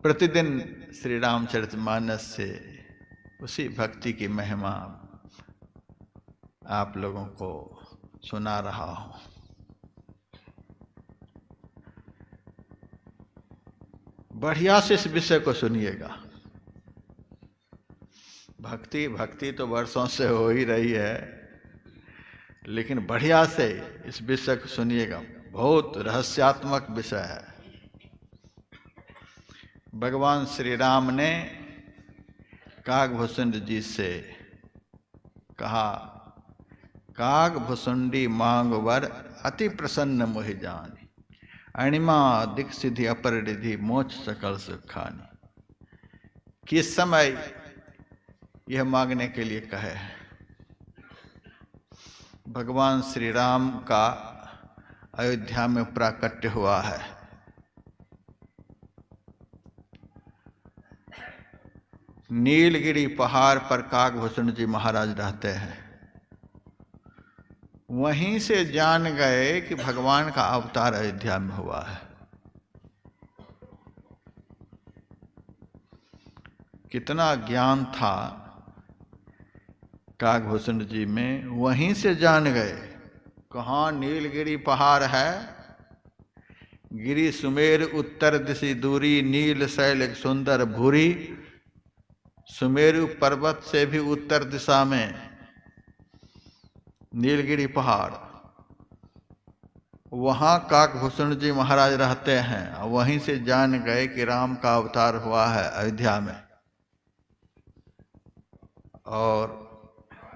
प्रतिदिन श्री रामचरितमानस से उसी भक्ति की महिमा आप लोगों को सुना रहा हूं। बढ़िया से इस विषय को सुनिएगा। भक्ति भक्ति तो वर्षों से हो ही रही है, लेकिन बढ़िया से इस विषय को सुनिएगा। बहुत रहस्यात्मक विषय है। भगवान श्री राम ने कागभूषुंड जी से कहा, कागभूषुंडी मांग वर अति प्रसन्न मोहि जानी, अणिमा दिक सिद्धि अपरिधि मोक्ष सकल सुखानी। किस समय यह मांगने के लिए कहे? भगवान श्री राम का अयोध्या में प्राकट्य हुआ है। नीलगिरी पहाड़ पर कागभूषुंड जी महाराज रहते हैं। वहीं से जान गए कि भगवान का अवतार अयोध्या में हुआ है। कितना ज्ञान था कागभूषुंड जी में, वहीं से जान गए। कहाँ नीलगिरी पहाड़ है, गिरी सुमेर उत्तर दिशि दूरी, नील शैल एक सुंदर भूरी। सुमेरु पर्वत से भी उत्तर दिशा में नीलगिरी पहाड़, वहां कागभूषुंड जी महाराज रहते हैं। वहीं से जान गए कि राम का अवतार हुआ है अयोध्या में। और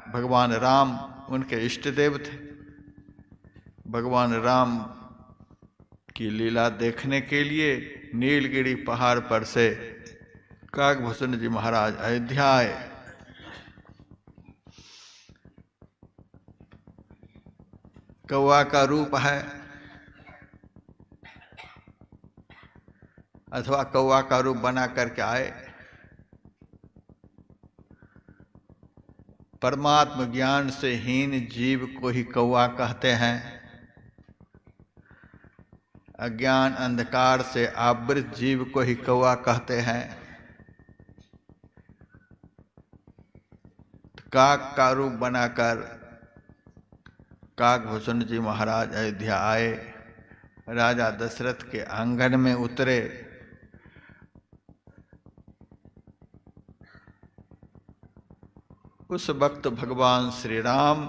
भगवान राम उनके इष्ट देव थे। भगवान राम की लीला देखने के लिए नीलगिरी पहाड़ पर से कागभूषुंड जी महाराज अयोध्या आए। कौवा का रूप है अथवा कौवा का रूप बना करके आए। परमात्म ज्ञान से हीन जीव को ही कौवा कहते हैं। अज्ञान अंधकार से आवृत जीव को ही कौवा कहते हैं। काग का रूप बनाकर कागभूषुंड जी महाराज अयोध्या आए। राजा दशरथ के आंगन में उतरे। उस वक्त भगवान श्री राम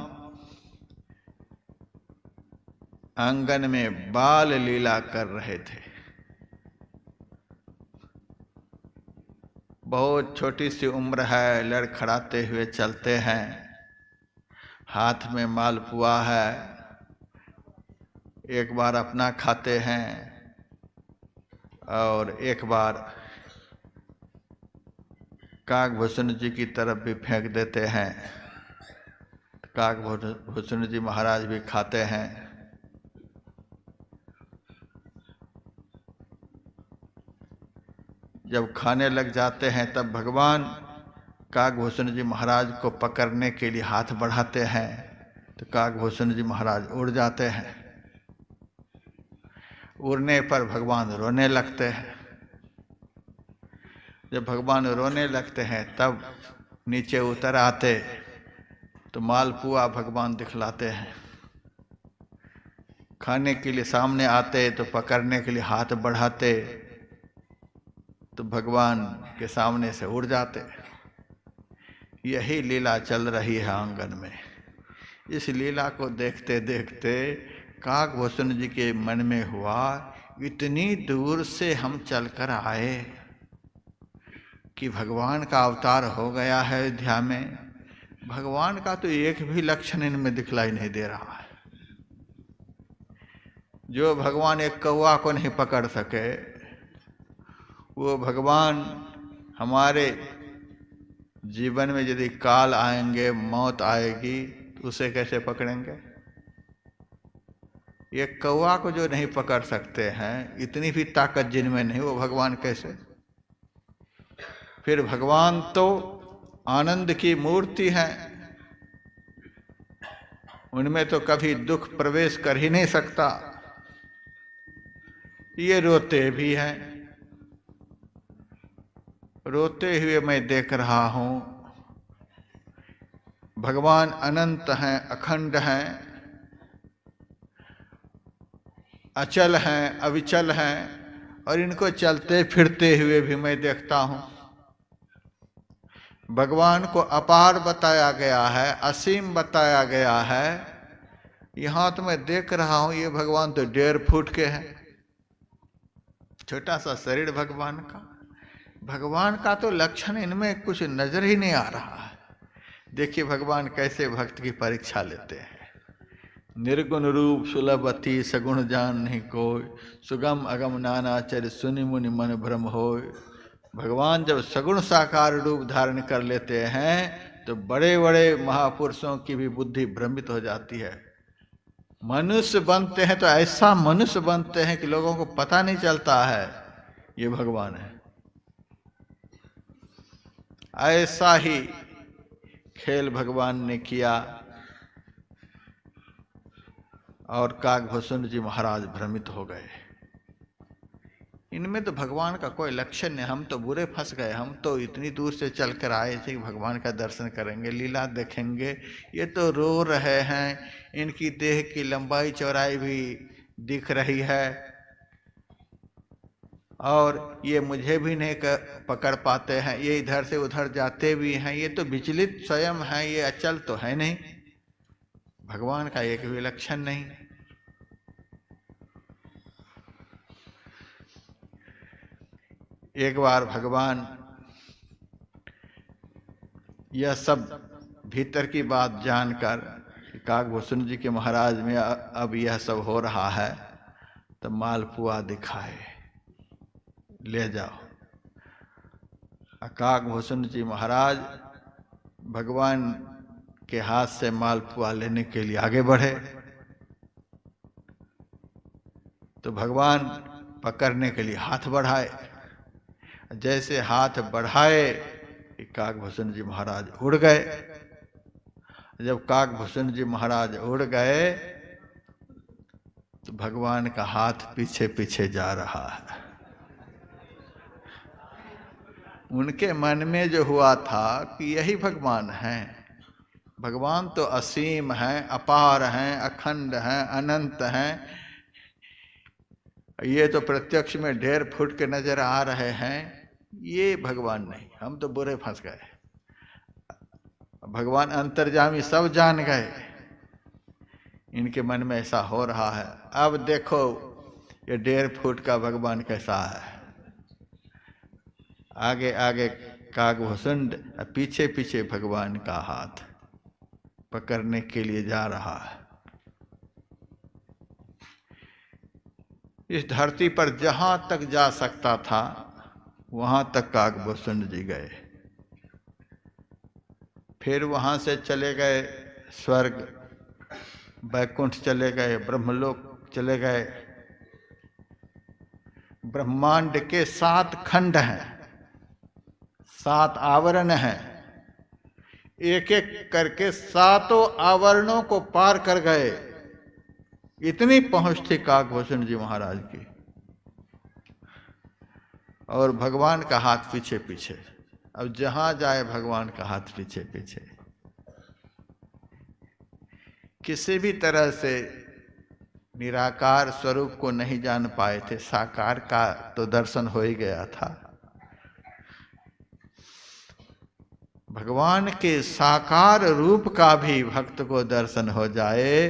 आंगन में बाल लीला कर रहे थे। बहुत छोटी सी उम्र है, लड़खड़ाते हुए चलते हैं, हाथ में मालपुआ है, एक बार अपना खाते हैं और एक बार कागभूषुंड जी की तरफ भी फेंक देते हैं। कागभूषुंड जी महाराज भी खाते हैं। जब खाने लग जाते हैं तब भगवान कागभूषुंड जी महाराज को पकड़ने के लिए हाथ बढ़ाते हैं तो कागभूषुंड जी महाराज उड़ जाते हैं। उड़ने पर भगवान रोने लगते हैं। जब भगवान रोने लगते हैं तब नीचे उतर आते तो मालपुआ भगवान दिखलाते हैं। खाने के लिए सामने आते तो पकड़ने के लिए हाथ बढ़ाते तो भगवान के सामने से उड़ जाते। यही लीला चल रही है आंगन में। इस लीला को देखते देखते कागभूषुंड जी के मन में हुआ, इतनी दूर से हम चलकर आए कि भगवान का अवतार हो गया है अयोध्या में। भगवान का तो एक भी लक्षण इनमें दिखलाई नहीं दे रहा है। जो भगवान एक कौवा को नहीं पकड़ सके, वो भगवान हमारे जीवन में यदि काल आएंगे, मौत आएगी, तो उसे कैसे पकड़ेंगे? ये कौवा को जो नहीं पकड़ सकते हैं, इतनी भी ताकत जिनमें नहीं, वो भगवान कैसे? फिर भगवान तो आनंद की मूर्ति है, उनमें तो कभी दुख प्रवेश कर ही नहीं सकता। ये रोते भी हैं। रोते हुए मैं देख रहा हूं। भगवान अनंत हैं, अखंड हैं, अचल हैं, अविचल हैं, और इनको चलते फिरते हुए भी मैं देखता हूं। भगवान को अपार बताया गया है, असीम बताया गया है। यहां तो मैं देख रहा हूं ये भगवान तो 1.5 फुट के हैं। छोटा सा शरीर भगवान का। भगवान का तो लक्षण इनमें कुछ नजर ही नहीं आ रहा है। देखिए भगवान कैसे भक्त की परीक्षा लेते हैं। निर्गुण रूप सुलभ अति सगुण जान नहीं कोय, सुगम अगम नाना चर सुनि मुनि मन भ्रम होय। भगवान जब सगुण साकार रूप धारण कर लेते हैं तो बड़े बड़े महापुरुषों की भी बुद्धि भ्रमित हो जाती है। मनुष्य बनते हैं तो ऐसा मनुष्य बनते हैं कि लोगों को पता नहीं चलता है ये भगवान है। ऐसा ही खेल भगवान ने किया और काकभूषण जी महाराज भ्रमित हो गए। इनमें तो भगवान का कोई लक्षण नहीं। हम तो बुरे फंस गए। हम तो इतनी दूर से चल कर आए थे कि भगवान का दर्शन करेंगे, लीला देखेंगे। ये तो रो रहे हैं, इनकी देह की लंबाई चौड़ाई भी दिख रही है और ये मुझे भी नहीं पकड़ पाते हैं, ये इधर से उधर जाते भी हैं। ये तो विचलित स्वयं है, ये अचल तो है नहीं। भगवान का एक भी लक्षण नहीं। एक बार भगवान यह सब भीतर की बात जानकर काकभूषण जी के महाराज में अब यह सब हो रहा है तो मालपुआ दिखाए, ले जाओ। काकभूषण जी महाराज भगवान के हाथ से मालपुआ लेने के लिए आगे बढ़े तो भगवान पकड़ने के लिए हाथ बढ़ाए। जैसे हाथ बढ़ाए कि काकभूषण जी महाराज उड़ गए। जब काकभूषण जी महाराज उड़ गए तो भगवान का हाथ पीछे पीछे जा रहा है। उनके मन में जो हुआ था कि यही भगवान हैं। भगवान तो असीम हैं, अपार हैं, अखंड हैं, अनंत हैं। ये तो प्रत्यक्ष में 1.5 फुट के नजर आ रहे हैं। ये भगवान नहीं। हम तो बुरे फंस गए। भगवान अंतर्यामी सब जान गए। इनके मन में ऐसा हो रहा है। अब देखो ये 1.5 फुट का भगवान कैसा है। आगे आगे काकभूषण, पीछे पीछे भगवान का हाथ पकड़ने के लिए जा रहा है। इस धरती पर जहां तक जा सकता था वहां तक काकभूषण जी गए। फिर वहां से चले गए स्वर्ग, वैकुंठ चले गए, ब्रह्मलोक चले गए। ब्रह्मांड के 7 खंड हैं, 7 आवरण हैं। एक एक करके 7 आवरणों को पार कर गए। इतनी पहुंच थी काकभूषण जी महाराज की। और भगवान का हाथ पीछे पीछे। अब जहां जाए भगवान का हाथ पीछे पीछे। किसी भी तरह से निराकार स्वरूप को नहीं जान पाए थे। साकार का तो दर्शन हो ही गया था। भगवान के साकार रूप का भी भक्त को दर्शन हो जाए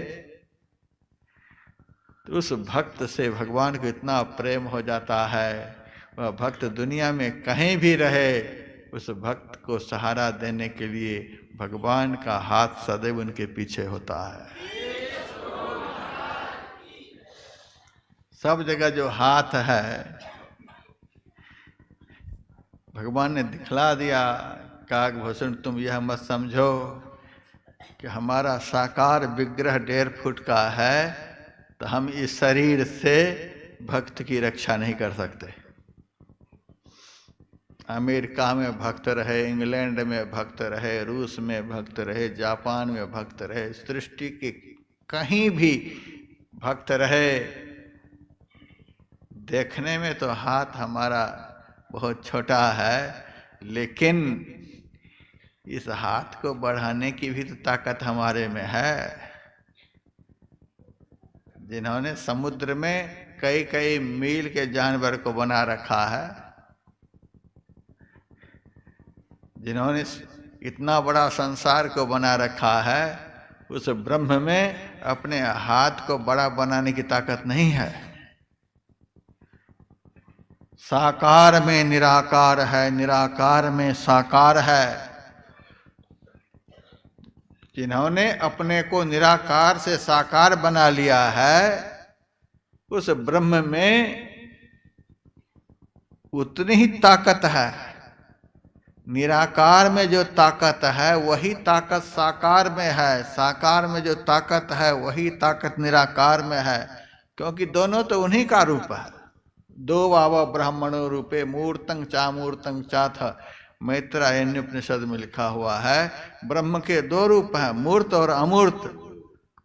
तो उस भक्त से भगवान को इतना प्रेम हो जाता है। वह भक्त दुनिया में कहीं भी रहे, उस भक्त को सहारा देने के लिए भगवान का हाथ सदैव उनके पीछे होता है। सब जगह जो हाथ है भगवान ने दिखला दिया। काकभूषण तुम यह मत समझो कि हमारा साकार विग्रह 1.5 फुट का है तो हम इस शरीर से भक्त की रक्षा नहीं कर सकते। अमेरिका में भक्त रहे, इंग्लैंड में भक्त रहे, रूस में भक्त रहे, जापान में भक्त रहे, सृष्टि के कहीं भी भक्त रहे, देखने में तो हाथ हमारा बहुत छोटा है लेकिन इस हाथ को बढ़ाने की भी तो ताकत हमारे में है। जिन्होंने समुद्र में कई कई मील के जानवर को बना रखा है, जिन्होंने इतना बड़ा संसार को बना रखा है, उस ब्रह्म में अपने हाथ को बड़ा बनाने की ताकत नहीं है। साकार में निराकार है, निराकार में साकार है। जिन्होंने अपने को निराकार से साकार बना लिया है, उस ब्रह्म में उतनी ही ताकत है। निराकार में जो ताकत है वही ताकत साकार में है, साकार में जो ताकत है वही ताकत निराकार में है, क्योंकि दोनों तो उन्हीं का रूप है। दो वाव ब्राह्मणों रूपे मूर्तं चामूर्तं चाथ, मैत्रायण उपनिषद में लिखा हुआ है। ब्रह्म के दो रूप हैं, मूर्त और अमूर्त।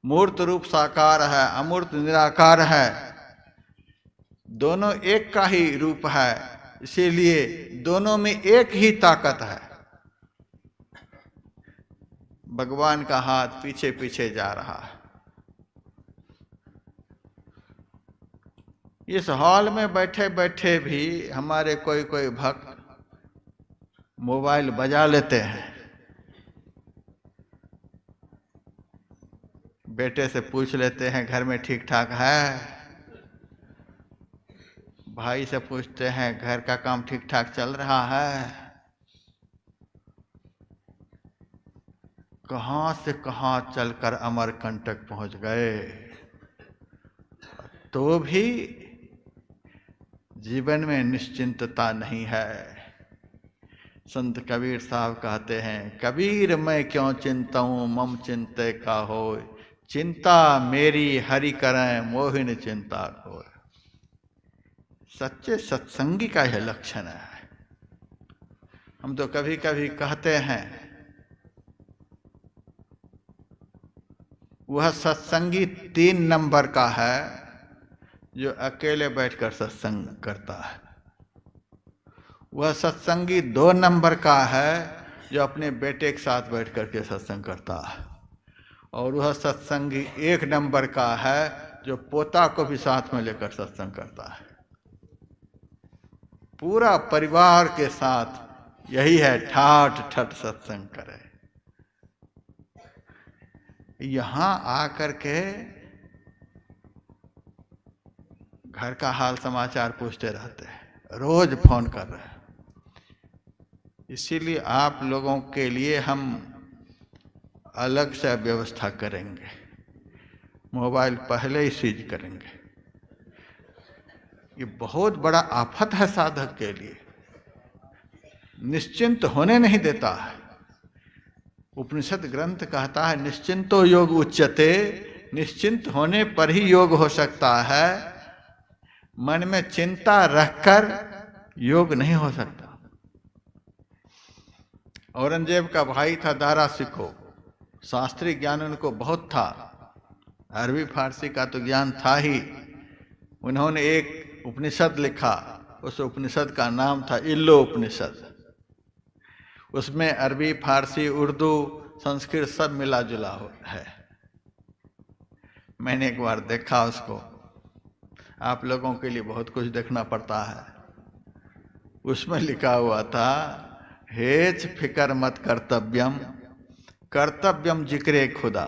मूर्त रूप साकार है, अमूर्त निराकार है। दोनों एक का ही रूप है, इसीलिए दोनों में एक ही ताकत है। भगवान का हाथ पीछे पीछे जा रहा है। इस हॉल में बैठे बैठे भी हमारे कोई कोई भक्त मोबाइल बजा लेते हैं। बेटे से पूछ लेते हैं घर में ठीक ठाक है, भाई से पूछते हैं घर का काम ठीक ठाक चल रहा है। कहां से कहां चलकर अमरकंटक पहुंच गए, तो भी जीवन में निश्चिंतता नहीं है। संत कबीर साहब कहते हैं, कबीर मैं क्यों चिंताऊं मम चिंते का हो, चिंता मेरी हरि करें मोहिन चिंता को। सच्चे सत्संगी का यह लक्षण है। हम तो कभी कभी कहते हैं, वह सत्संगी 3 नंबर का है जो अकेले बैठकर सत्संग करता है। वह सत्संगी 2 नंबर का है जो अपने बेटे के साथ बैठ करके सत्संग करता है। और वह सत्संगी 1 नंबर का है जो पोता को भी साथ में लेकर सत्संग करता है। पूरा परिवार के साथ यही है, ठाठ ठठ सत्संग करे। यहां आकर के घर का हाल समाचार पूछते रहते हैं, रोज फोन कर रहे हैं। इसीलिए आप लोगों के लिए हम अलग से व्यवस्था करेंगे, मोबाइल पहले ही सीज करेंगे। ये बहुत बड़ा आफत है साधक के लिए, निश्चिंत होने नहीं देता है। उपनिषद ग्रंथ कहता है, निश्चिंतो योग उच्यते, निश्चिंत होने पर ही योग हो सकता है। मन में चिंता रखकर योग नहीं हो सकता। औरंगजेब का भाई था दारा सिको, शास्त्रीय ज्ञान उनको बहुत था, अरबी फारसी का तो ज्ञान था ही। उन्होंने एक उपनिषद लिखा, उस उपनिषद का नाम था इल्लो उपनिषद। उसमें अरबी, फारसी, उर्दू, संस्कृत सब मिला जुला है। मैंने एक बार देखा उसको। आप लोगों के लिए बहुत कुछ देखना पड़ता है। उसमें लिखा हुआ था, हेच फिकर मत कर्तव्यम, कर्तव्यम जिक्रे खुदा,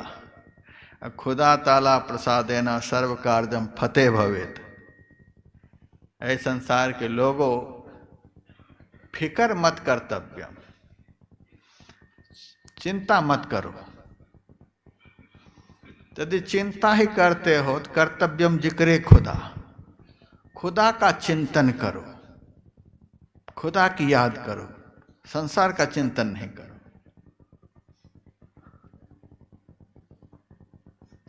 खुदा ताला प्रसादेना सर्व कार्यम फतेह भवेत। ऐ संसार के लोगों, फिकर मत कर्तव्यम, चिंता मत करो। यदि चिंता ही करते हो तो कर्तव्यम जिक्रे खुदा, खुदा का चिंतन करो, खुदा की याद करो, संसार का चिंतन नहीं करो।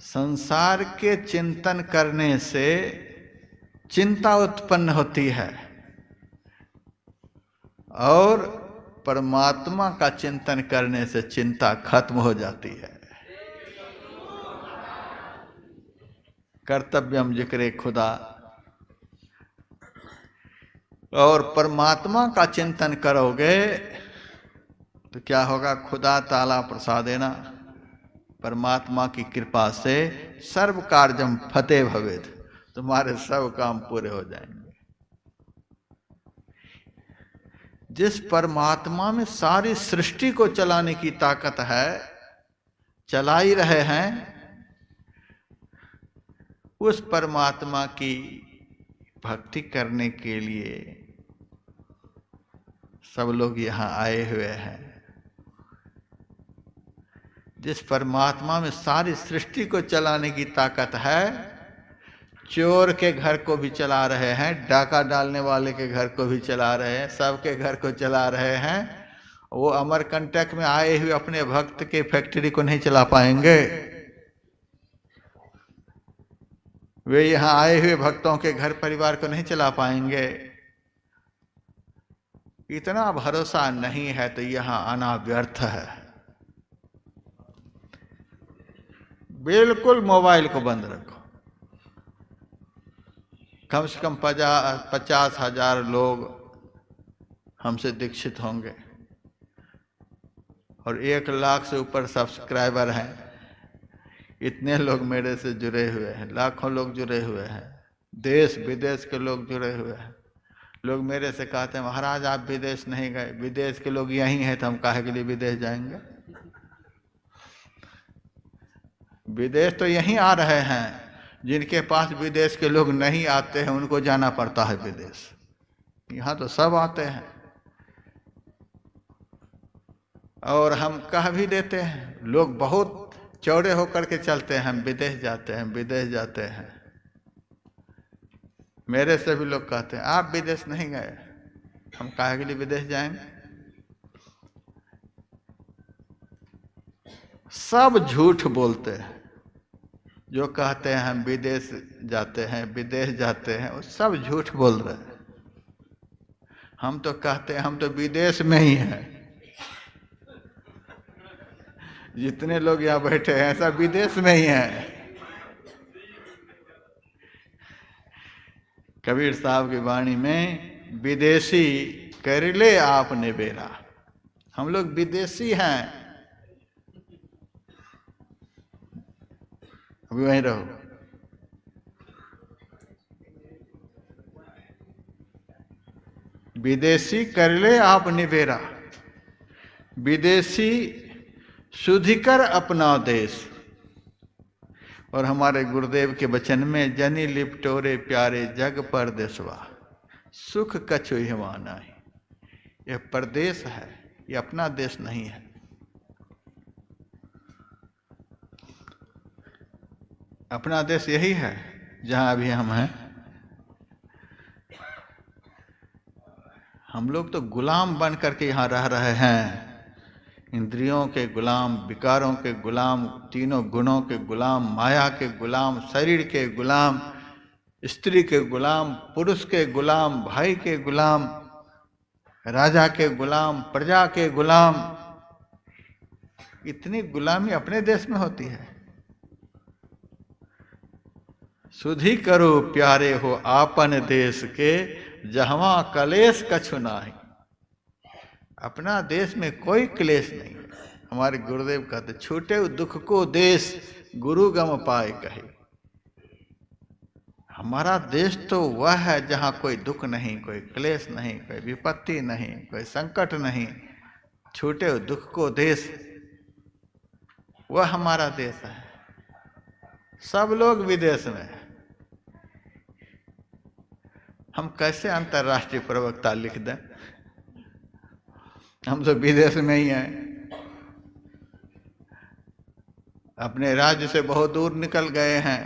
संसार के चिंतन करने से चिंता उत्पन्न होती है और परमात्मा का चिंतन करने से चिंता खत्म हो जाती है। कर्तव्यम जिक्रे खुदा। और परमात्मा का चिंतन करोगे तो क्या होगा? खुदा ताला प्रसादेना, परमात्मा की कृपा से सर्व कार्यम फतेह भवेद, तुम्हारे सब काम पूरे हो जाएंगे। जिस परमात्मा में सारी सृष्टि को चलाने की ताकत है, चला ही रहे हैं, उस परमात्मा की भक्ति करने के लिए सब लोग यहां आए हुए हैं। जिस परमात्मा में सारी सृष्टि को चलाने की ताकत है, चोर के घर को भी चला रहे हैं, डाका डालने वाले के घर को भी चला रहे हैं, सबके घर को चला रहे हैं। वो अमरकंटक में आए हुए अपने भक्त के फैक्ट्री को नहीं चला पाएंगे, वे यहां आए हुए भक्तों के घर परिवार को नहीं चला पाएंगे। इतना भरोसा नहीं है तो यहां आना व्यर्थ है। बिल्कुल मोबाइल को बंद रखो। कम से कम 50,000 लोग हमसे दीक्षित होंगे और 1 लाख से ऊपर सब्सक्राइबर हैं। इतने लोग मेरे से जुड़े हुए हैं, लाखों लोग जुड़े हुए हैं, देश विदेश के लोग जुड़े हुए हैं। लोग मेरे से कहते हैं महाराज आप विदेश नहीं गए, विदेश के लोग यहीं हैं तो हम काहे के लिए विदेश जाएंगे? विदेश तो यहीं आ रहे हैं, जिनके पास विदेश के लोग नहीं आते हैं उनको जाना पड़ता है विदेश। यहाँ तो सब आते हैं। और हम कह भी देते हैं, लोग बहुत चौड़े होकर के चलते हैं, हम विदेश जाते हैं, विदेश जाते हैं। मेरे से भी लोग कहते हैं आप विदेश नहीं गए, हम काहे के लिए विदेश जाएंगे? सब झूठ बोलते हैं। जो कहते हैं हम विदेश जाते हैं, विदेश जाते हैं, वो सब झूठ बोल रहे हैं। हम तो कहते हैं हम तो विदेश में ही हैं। जितने लोग यहाँ बैठे हैं सब विदेश में ही हैं। कबीर साहब की वाणी में विदेशी कर ले आपने बेरा, हम लोग विदेशी हैं। अभी वहीं रहो। विदेशी कर ले आप निबेरा, विदेशी शुद्धिकर अपना देश। और हमारे गुरुदेव के वचन में जनी लिपटोरे प्यारे जग परदेसवा, सुख कछु हिवा नाही। यह परदेश है, यह अपना देश नहीं है। अपना देश यही है जहां अभी हम हैं। हम लोग तो गुलाम बन करके यहाँ रह रहे हैं, इंद्रियों के गुलाम, विकारों के गुलाम, तीनों गुणों के गुलाम, माया के गुलाम, शरीर के गुलाम, स्त्री के गुलाम, पुरुष के गुलाम, भाई के गुलाम, राजा के गुलाम, प्रजा के गुलाम। इतनी गुलामी अपने देश में होती है। सुधी करो प्यारे हो आपन देश के, जहवा कलेश कछु नाही। अपना देश में कोई क्लेश नहीं है। हमारे गुरुदेव कहते छूटे दुख को देश, गुरु गम पाए कहे। हमारा देश तो वह है जहां कोई दुख नहीं, कोई क्लेश नहीं, कोई विपत्ति नहीं, कोई संकट नहीं। छूटे दुख को देश, वह हमारा देश है। सब लोग विदेश में। हम कैसे अंतर्राष्ट्रीय प्रवक्ता लिख दें? हम तो विदेश में ही हैं। अपने राज्य से बहुत दूर निकल गए हैं,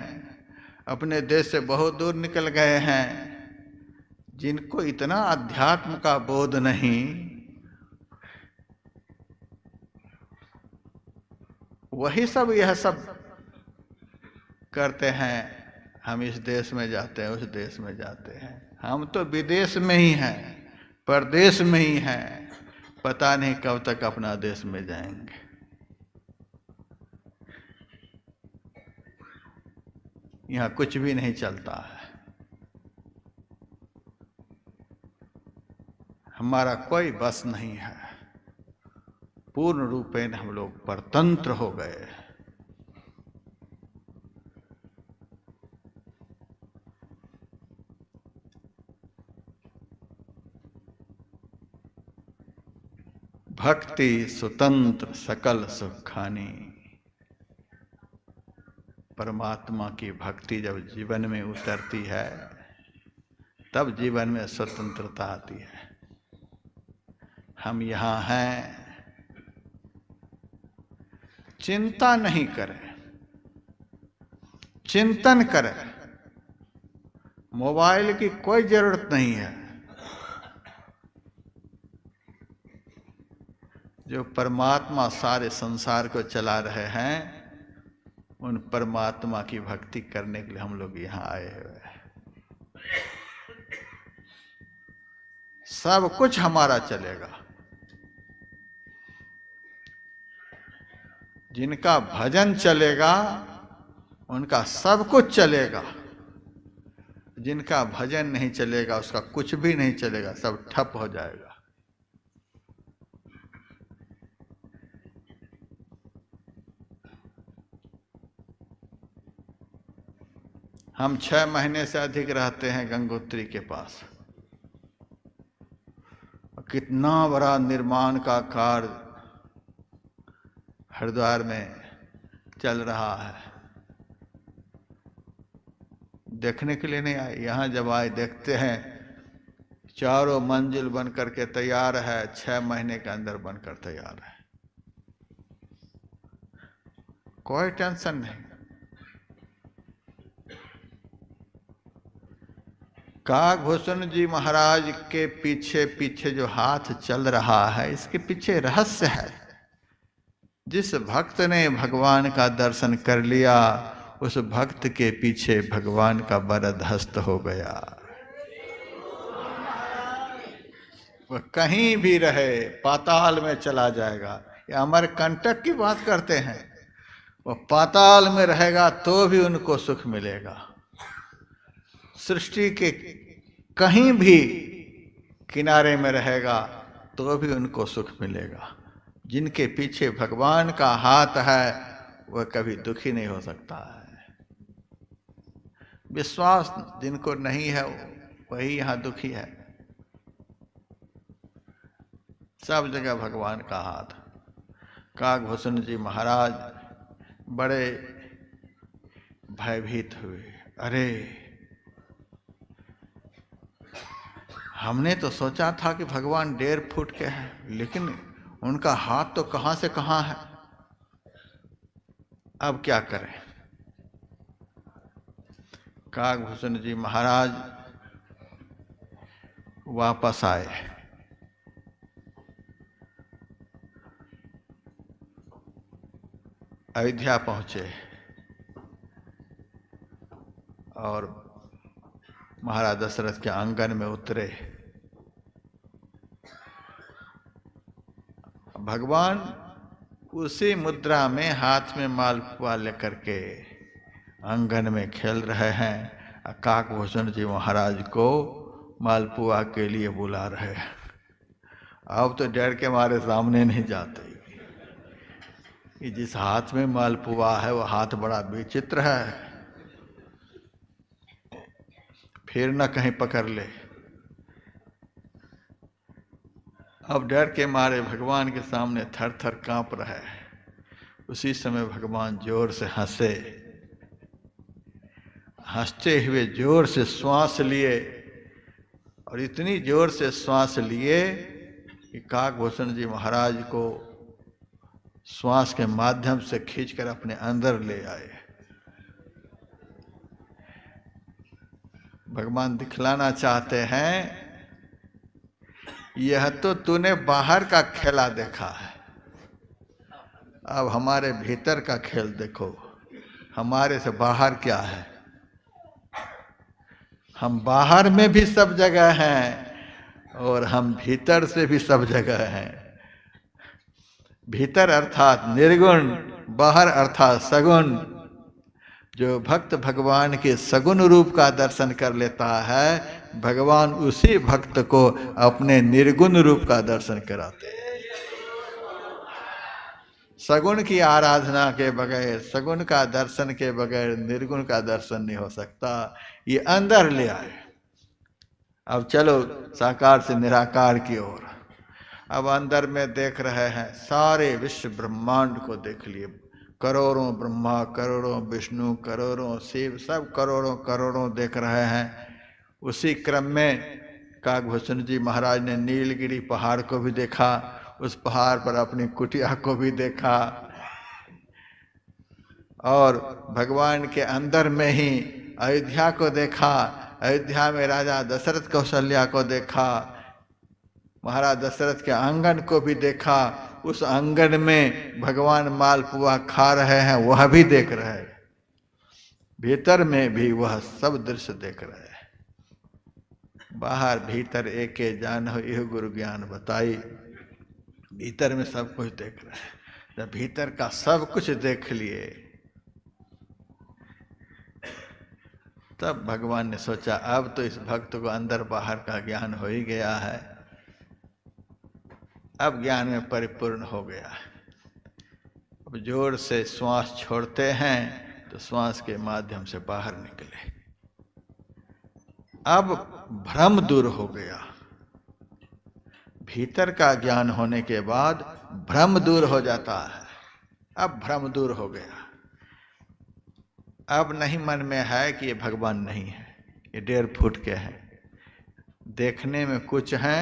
अपने देश से बहुत दूर निकल गए हैं। जिनको इतना अध्यात्म का बोध नहीं, वही सब यह सब करते हैं। हम इस देश में जाते हैं, उस देश में जाते हैं। हम तो विदेश में ही हैं, परदेश में ही हैं। पता नहीं कब तक अपना देश में जाएंगे। यहाँ कुछ भी नहीं चलता है। हमारा कोई बस नहीं है। पूर्ण रूपेण हम लोग परतंत्र हो गए। भक्ति स्वतंत्र सकल सुख खानी। परमात्मा की भक्ति जब जीवन में उतरती है तब जीवन में स्वतंत्रता आती है। हम यहाँ हैं, चिंता नहीं करें, चिंतन करें। मोबाइल की कोई जरूरत नहीं है। जो परमात्मा सारे संसार को चला रहे हैं, उन परमात्मा की भक्ति करने के लिए हम लोग यहाँ आए हुए हैं। सब कुछ हमारा चलेगा। जिनका भजन चलेगा उनका सब कुछ चलेगा। जिनका भजन नहीं चलेगा उसका कुछ भी नहीं चलेगा, सब ठप हो जाएगा। हम 6 महीने से अधिक रहते हैं गंगोत्री के पास। कितना बड़ा निर्माण का कार्य हरिद्वार में चल रहा है। देखने के लिए नहीं आए, यहाँ जब आए देखते हैं चारों मंजिल बन करके तैयार है, 6 महीने के अंदर बनकर तैयार है। कोई टेंशन नहीं। काकभूषण जी महाराज के पीछे पीछे जो हाथ चल रहा है, इसके पीछे रहस्य है। जिस भक्त ने भगवान का दर्शन कर लिया, उस भक्त के पीछे भगवान का वरद हस्त हो गया। वह कहीं भी रहे पाताल में चला जाएगा। ये अमरकंटक की बात करते हैं। वह पाताल में रहेगा तो भी उनको सुख मिलेगा। सृष्टि के कहीं भी किनारे में रहेगा तो भी उनको सुख मिलेगा। जिनके पीछे भगवान का हाथ है वह कभी दुखी नहीं हो सकता है। विश्वास जिनको नहीं है वही यहाँ दुखी है। सब जगह भगवान का हाथ। काकभूषण जी महाराज बड़े भयभीत हुए। अरे, हमने तो सोचा था कि भगवान 1.5 फुट के हैं, लेकिन उनका हाथ तो कहां से कहां है। अब क्या करें। काकभूषण जी महाराज वापस आए। अयोध्या पहुंचे और महाराज दशरथ के आंगन में उतरे। भगवान उसी मुद्रा में हाथ में मालपुआ लेकर के आंगन में खेल रहे हैं। काकभूषण जी महाराज को मालपुआ के लिए बुला रहे हैं। अब तो डर के मारे सामने नहीं जाते कि जिस हाथ में मालपुआ है वो हाथ बड़ा विचित्र है, फिर न कहीं पकड़ ले। अब डर के मारे भगवान के सामने थर थर कांप रहे हैं। उसी समय भगवान जोर से हंसे। हंसते हुए जोर से श्वास लिए और इतनी जोर से श्वास लिए कि काकभूषण जी महाराज को श्वास के माध्यम से खींचकर अपने अंदर ले आए। भगवान दिखलाना चाहते हैं, यह तो तूने बाहर का खेला देखा है, अब हमारे भीतर का खेल देखो। हमारे से बाहर क्या है। हम बाहर में भी सब जगह हैं और हम भीतर से भी सब जगह हैं। भीतर अर्थात निर्गुण, बाहर अर्थात सगुण। जो भक्त भगवान के सगुण रूप का दर्शन कर लेता है भगवान उसी भक्त को अपने निर्गुण रूप का दर्शन कराते हैं। सगुण की आराधना के बगैर, सगुण का दर्शन के बगैर निर्गुण का दर्शन नहीं हो सकता। ये अंदर ले आए। अब चलो साकार से निराकार की ओर। अब अंदर में देख रहे हैं, सारे विश्व ब्रह्मांड को देख लिए। करोड़ों ब्रह्मा, करोड़ों विष्णु, करोड़ों शिव, सब करोड़ों करोड़ों देख रहे हैं। उसी क्रम में काकभूषण जी महाराज ने नीलगिरी पहाड़ को भी देखा, उस पहाड़ पर अपनी कुटिया को भी देखा, और भगवान के अंदर में ही अयोध्या को देखा। अयोध्या में राजा दशरथ कौशल्या को देखा, महाराज दशरथ के आंगन को भी देखा। उस आंगन में भगवान मालपुआ खा रहे हैं, वह भी देख रहे हैं। भीतर में भी वह सब दृश्य देख रहे हैं। बाहर भीतर एके जान हो, यह गुरु ज्ञान बताई। भीतर में सब कुछ देख रहे हैं। जब भीतर का सब कुछ देख लिए, तब भगवान ने सोचा अब तो इस भक्त को अंदर बाहर का ज्ञान हो ही गया है, अब ज्ञान में परिपूर्ण हो गया है। अब जोर से श्वास छोड़ते हैं तो श्वास के माध्यम से बाहर निकले। अब भ्रम दूर हो गया। भीतर का ज्ञान होने के बाद भ्रम दूर हो जाता है। अब भ्रम दूर हो गया। अब नहीं मन में है कि ये भगवान नहीं है, ये 1.5 फुट के हैं, देखने में कुछ है,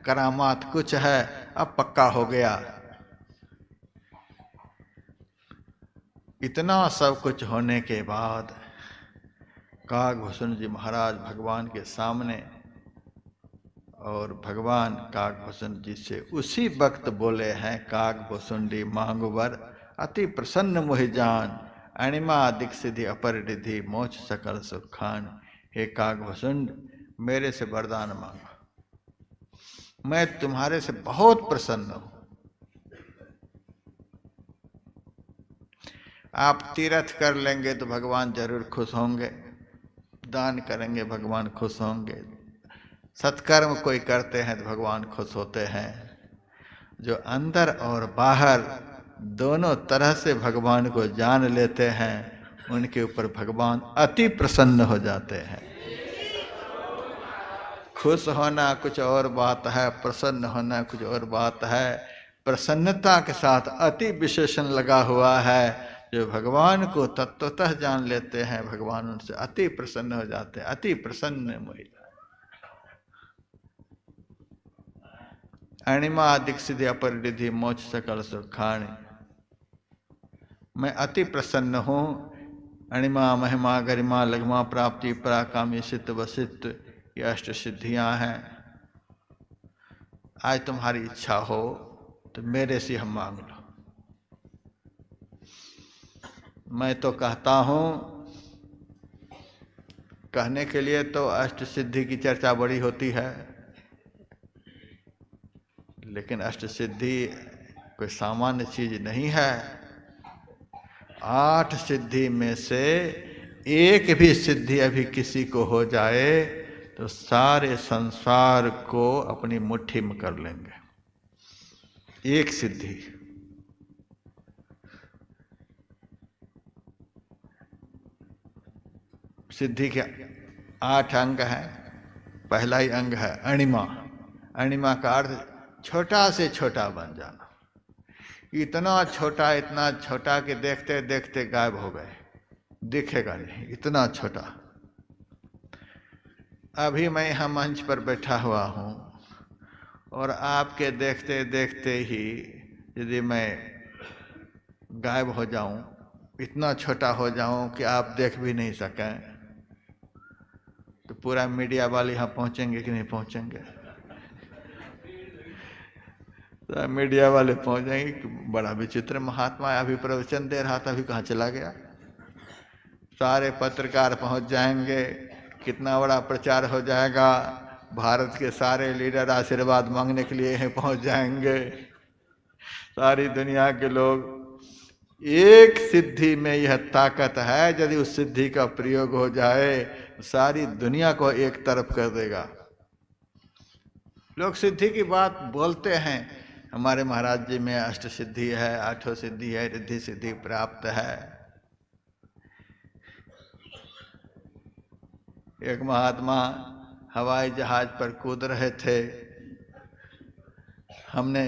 करामात कुछ है। अब पक्का हो गया। इतना सब कुछ होने के बाद काकभूषण जी महाराज भगवान के सामने, और भगवान काकभूषण जी से उसी वक्त बोले हैं, काकभूषण जी मांगवर अति प्रसन्न मोहि जान, अणिमा दिक सिद्धि अपर रिद्धि मोक्ष सकल सुखान। हे काकभूषण, मेरे से वरदान मांगो, मैं तुम्हारे से बहुत प्रसन्न हूं। आप तीर्थ कर लेंगे तो भगवान जरूर खुश होंगे, दान करेंगे भगवान खुश होंगे, सत्कर्म कोई करते हैं तो भगवान खुश होते हैं। जो अंदर और बाहर दोनों तरह से भगवान को जान लेते हैं, उनके ऊपर भगवान अति प्रसन्न हो जाते हैं। खुश होना कुछ और बात है, प्रसन्न होना कुछ और बात है। प्रसन्नता के साथ अति विशेषण लगा हुआ है। जो भगवान को तत्वतः जान लेते हैं, भगवान उनसे अति प्रसन्न हो जाते हैं। अति प्रसन्न मोहि अणिमा दिक सिद्धि अपर रिद्धि मोक्ष सकल सुखानि। मैं अति प्रसन्न हूँ। अणिमा महिमा गरिमा लघिमा प्राप्ति पराकामी सिद्ध वसित, ये 8 सिद्धियां हैं। आज तुम्हारी इच्छा हो तो मेरे से हम मांग लो। मैं तो कहता हूँ, कहने के लिए तो 8 सिद्धि की चर्चा बड़ी होती है, लेकिन 8 सिद्धि कोई सामान्य चीज नहीं है। 8 सिद्धि में से एक भी सिद्धि अभी किसी को हो जाए तो सारे संसार को अपनी मुट्ठी में कर लेंगे। एक सिद्धि। सिद्धि के 8 अंग हैं। पहला ही अंग है अणिमा। अणिमा का अर्थ छोटा से छोटा बन जाना। इतना छोटा कि देखते देखते गायब हो गए, दिखेगा नहीं, इतना छोटा। अभी मैं यहाँ मंच पर बैठा हुआ हूँ और आपके देखते देखते ही यदि मैं गायब हो जाऊं, इतना छोटा हो जाऊं कि आप देख भी नहीं सकें, तो पूरा मीडिया वाले यहाँ पहुँचेंगे कि नहीं पहुँचेंगे? तो मीडिया वाले पहुँचेंगे कि बड़ा विचित्र महात्मा है, अभी प्रवचन दे रहा था, अभी कहाँ चला गया। सारे पत्रकार पहुँच जाएंगे, कितना बड़ा प्रचार हो जाएगा। भारत के सारे लीडर आशीर्वाद मांगने के लिए यहीं पहुँच जाएंगे। सारी दुनिया के लोग। एक सिद्धि में यह ताकत है, यदि उस सिद्धि का प्रयोग हो जाए सारी दुनिया को एक तरफ कर देगा। लोग सिद्धि की बात बोलते हैं, हमारे महाराज जी में अष्ट सिद्धि है, आठों सिद्धि है, रिद्धि सिद्धि प्राप्त है। एक महात्मा हवाई जहाज पर कूद रहे थे, हमने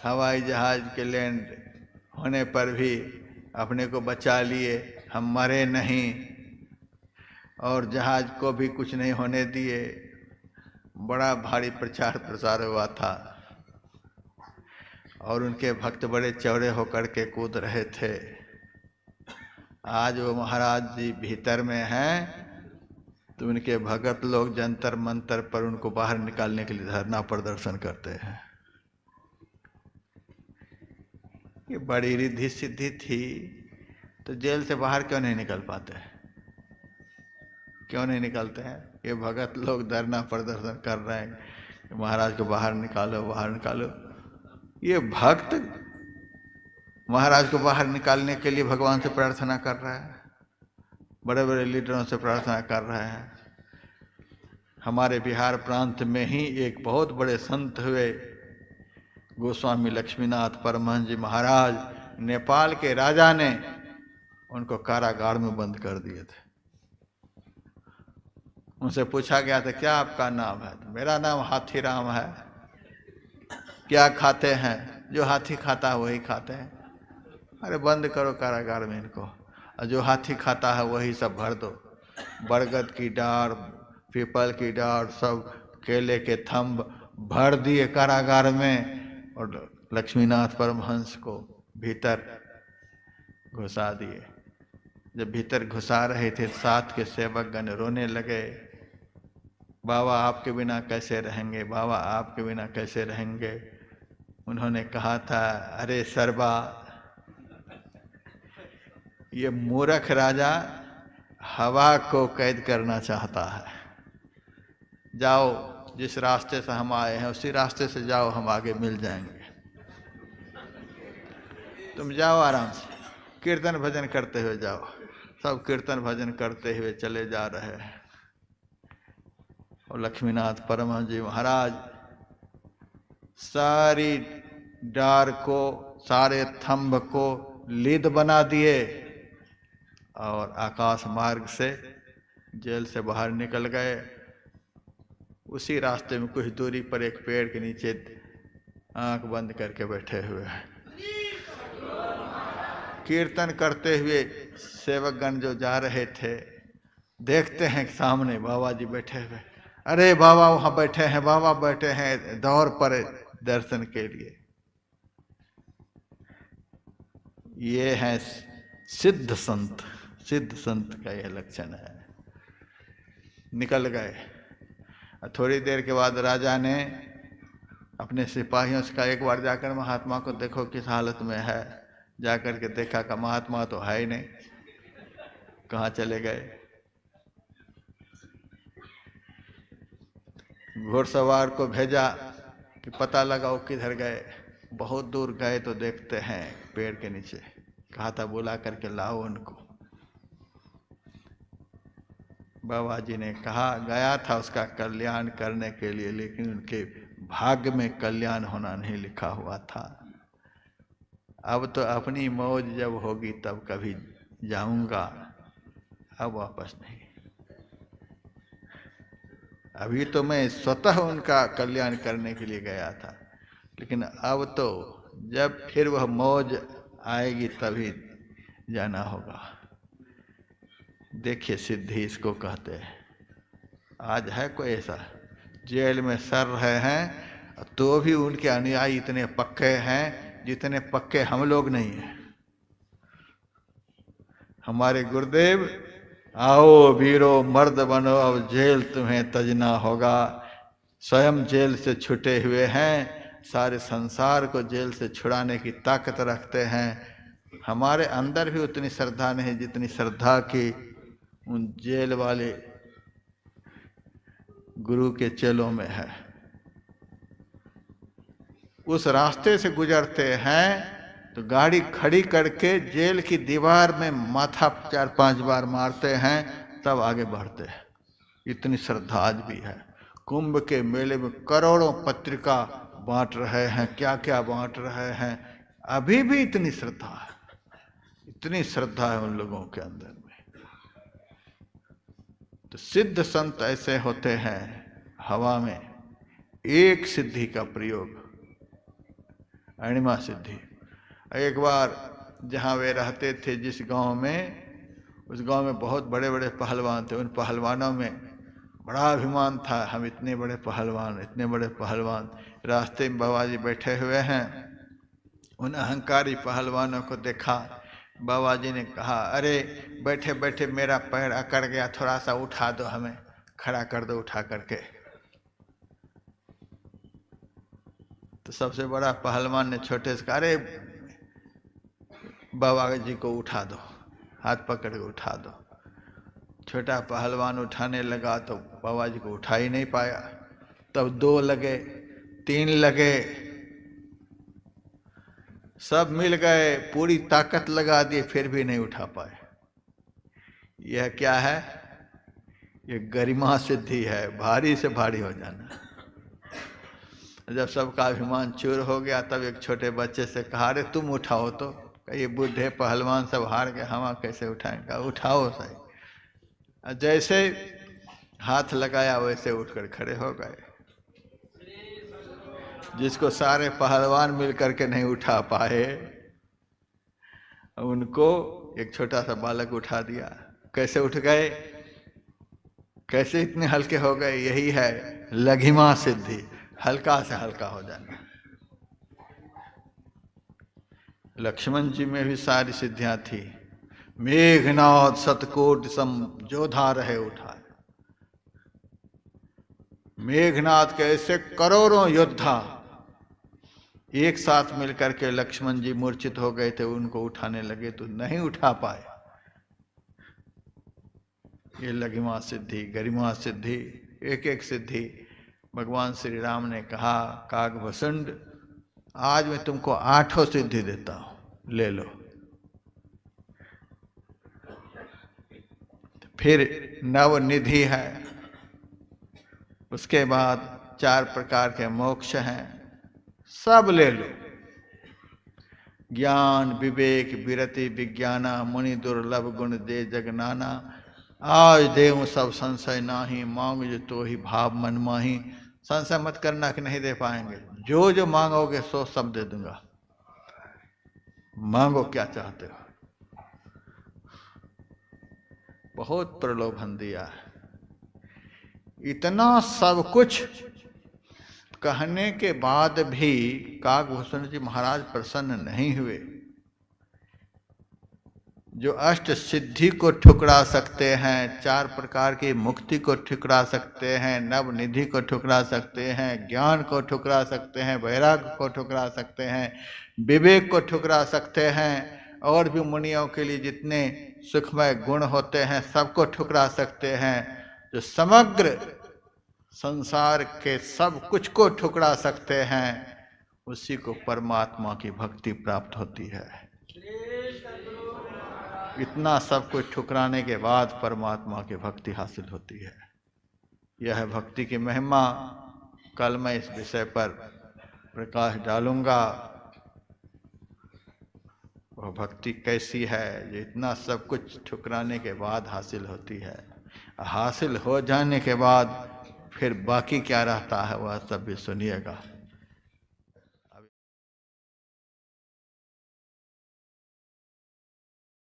हवाई जहाज के लैंड होने पर भी अपने को बचा लिए, हम मरे नहीं और जहाज को भी कुछ नहीं होने दिए। बड़ा भारी प्रचार प्रसार हुआ था और उनके भक्त बड़े चौड़े होकर के कूद रहे थे। आज वो महाराज जी भीतर में हैं तो उनके भगत लोग जंतर मंतर पर उनको बाहर निकालने के लिए धरना प्रदर्शन करते हैं। ये बड़ी रिद्धि सिद्धि थी तो जेल से बाहर क्यों नहीं निकल पाते, क्यों नहीं निकलते हैं? ये भगत लोग धरना प्रदर्शन कर रहे हैं, महाराज को बाहर निकालो, बाहर निकालो। ये भक्त महाराज को बाहर निकालने के लिए भगवान से प्रार्थना कर रहा है, बड़े बड़े लीडरों से प्रार्थना कर रहे हैं। हमारे बिहार प्रांत में ही एक बहुत बड़े संत हुए, गोस्वामी लक्ष्मीनाथ परमहंस जी महाराज, नेपाल के राजा ने उनको कारागार में बंद कर दिए थे। उनसे पूछा गया था क्या आपका नाम है? तो मेरा नाम हाथीराम है। क्या खाते हैं? जो हाथी खाता है वही खाते हैं। अरे बंद करो कारागार में इनको, और जो हाथी खाता है वही सब भर दो। बरगद की डार, पीपल की डार, सब केले के थंब भर दिए कारागार में और लक्ष्मीनाथ परमहंस को भीतर घुसा दिए। जब भीतर घुसा रहे थे साथ के सेवकगण रोने लगे, बाबा आपके बिना कैसे रहेंगे, बाबा आपके बिना कैसे रहेंगे। उन्होंने कहा था, अरे सरबा, ये मूर्ख राजा हवा को कैद करना चाहता है। जाओ, जिस रास्ते से हम आए हैं उसी रास्ते से जाओ, हम आगे मिल जाएंगे। तुम जाओ आराम से, कीर्तन भजन करते हुए जाओ। सब कीर्तन भजन करते हुए चले जा रहे हैं और लक्ष्मीनाथ परमहंस जी महाराज सारी डार को, सारे थंब को लीद बना दिए और आकाश मार्ग से जेल से बाहर निकल गए। उसी रास्ते में कुछ दूरी पर एक पेड़ के नीचे आंख बंद करके बैठे हुए हैं, कीर्तन करते हुए सेवकगण जो जा रहे थे, देखते हैं सामने बाबा जी बैठे हुए। अरे बाबा वहां बैठे हैं, बाबा बैठे हैं, दौड़ पर दर्शन के लिए। ये है सिद्ध संत, सिद्ध संत का यह लक्षण है। निकल गए। थोड़ी देर के बाद राजा ने अपने सिपाहियों से कहा, एक बार जाकर महात्मा को देखो किस हालत में है। जाकर के देखा का महात्मा तो है ही नहीं, कहाँ चले गए। घुड़सवार को भेजा कि पता लगाओ किधर गए। बहुत दूर गए तो देखते हैं पेड़ के नीचे। कहा था बुला करके लाओ उनको। बाबा जी ने कहा, गया था उसका कल्याण करने के लिए, लेकिन उनके भाग्य में कल्याण होना नहीं लिखा हुआ था। अब तो अपनी मौज जब होगी तब कभी जाऊंगा, अब वापस नहीं। अभी तो मैं स्वतः उनका कल्याण करने के लिए गया था, लेकिन अब तो जब फिर वह मौज आएगी तभी जाना होगा। देखिए सिद्धि इसको कहते हैं। आज है कोई ऐसा? जेल में सर रहे हैं तो भी उनके अनुयायी इतने पक्के हैं जितने पक्के हम लोग नहीं हैं। हमारे गुरुदेव, आओ वीरो मर्द बनो, अब जेल तुम्हें तजना होगा। स्वयं जेल से छूटे हुए हैं, सारे संसार को जेल से छुड़ाने की ताकत रखते हैं। हमारे अंदर भी उतनी श्रद्धा नहीं जितनी श्रद्धा की उन जेल वाले गुरु के चेलों में है। उस रास्ते से गुजरते हैं तो गाड़ी खड़ी करके जेल की दीवार में माथा 4-5 बार मारते हैं, तब आगे बढ़ते हैं। इतनी श्रद्धा आज भी है। कुंभ के मेले में करोड़ों पत्रिका बांट रहे हैं, क्या क्या बांट रहे हैं, अभी भी इतनी श्रद्धा है, इतनी श्रद्धा है उन लोगों के अंदर में। तो सिद्ध संत ऐसे होते हैं, हवा में एक सिद्धि का प्रयोग, अणिमा सिद्धि। एक बार जहाँ वे रहते थे, जिस गांव में, उस गांव में बहुत बड़े बड़े पहलवान थे। उन पहलवानों में बड़ा अभिमान था, हम इतने बड़े पहलवान, इतने बड़े पहलवान। रास्ते में बाबा जी बैठे हुए हैं, उन अहंकारी पहलवानों को देखा। बाबा जी ने कहा, अरे बैठे बैठे मेरा पैर अकड़ गया, थोड़ा सा उठा दो, हमें खड़ा कर दो उठा करके। तो सबसे बड़ा पहलवान ने छोटे से कहा, अरे बाबा जी को उठा दो, हाथ पकड़ के उठा दो। छोटा पहलवान उठाने लगा तो बाबा जी को उठा ही नहीं पाया। तब 2 लगे, 3 लगे, सब मिल गए, पूरी ताकत लगा दी, फिर भी नहीं उठा पाए। यह क्या है? ये गरिमा सिद्धि है, भारी से भारी हो जाना। जब सबका अभिमान चूर हो गया, तब एक छोटे बच्चे से कहा, अरे तुम उठाओ तो। ये बूढ़े पहलवान सब हार गए, हम कैसे उठाएंगे, उठाओ सही। जैसे हाथ लगाया वैसे उठकर खड़े हो गए। जिसको सारे पहलवान मिल करके नहीं उठा पाए, उनको एक छोटा सा बालक उठा दिया। कैसे उठ गए, कैसे इतने हल्के हो गए? यही है लघिमा सिद्धि, हल्का से हल्का हो जाना। लक्ष्मण जी में भी सारी सिद्धियां थी। मेघनाद शतकोटि सम जोधा रहे उठा। मेघनाद के ऐसे करोड़ों योद्धा एक साथ मिलकर के लक्ष्मण जी मूर्छित हो गए थे, उनको उठाने लगे तो नहीं उठा पाए। ये लघिमा सिद्धि, गरिमा सिद्धि, एक एक सिद्धि। भगवान श्री राम ने कहा, कागभूषुंड आज मैं तुमको 8 सिद्धि देता हूं, ले लो। फिर नवनिधि है, उसके बाद 4 प्रकार के मोक्ष हैं, सब ले लो। ज्ञान विवेक विरति विज्ञाना, मुनि दुर्लभ गुण दे जगनाना। आज देव सब संशय नाही, मांग जो तो ही भाव मन माही। संशय मत करना कि नहीं दे पाएंगे, जो जो मांगोगे सो सब दे दूंगा। मांगो क्या चाहते हो। बहुत प्रलोभन दिया है। इतना सब कुछ कहने के बाद भी कागभूषण जी महाराज प्रसन्न नहीं हुए। जो अष्ट सिद्धि को ठुकरा सकते हैं, 4 प्रकार की मुक्ति को ठुकरा सकते हैं, नवनिधि को ठुकरा सकते हैं, ज्ञान को ठुकरा सकते हैं, वैराग्य को ठुकरा सकते हैं, विवेक को ठुकरा सकते हैं, और भी मुनियों के लिए जितने सुखमय गुण होते हैं सबको ठुकरा सकते हैं। जो समग्र संसार के सब कुछ को ठुकरा सकते हैं, उसी को परमात्मा की भक्ति प्राप्त होती है। इतना सब कुछ ठुकराने के बाद परमात्मा की भक्ति हासिल होती है। यह है भक्ति की महिमा। कल मैं इस विषय पर प्रकाश डालूंगा। वह भक्ति कैसी है जो इतना सब कुछ ठुकराने के बाद हासिल होती है। हासिल हो जाने के बाद फिर बाकी क्या रहता है वह सब भी सुनिएगा।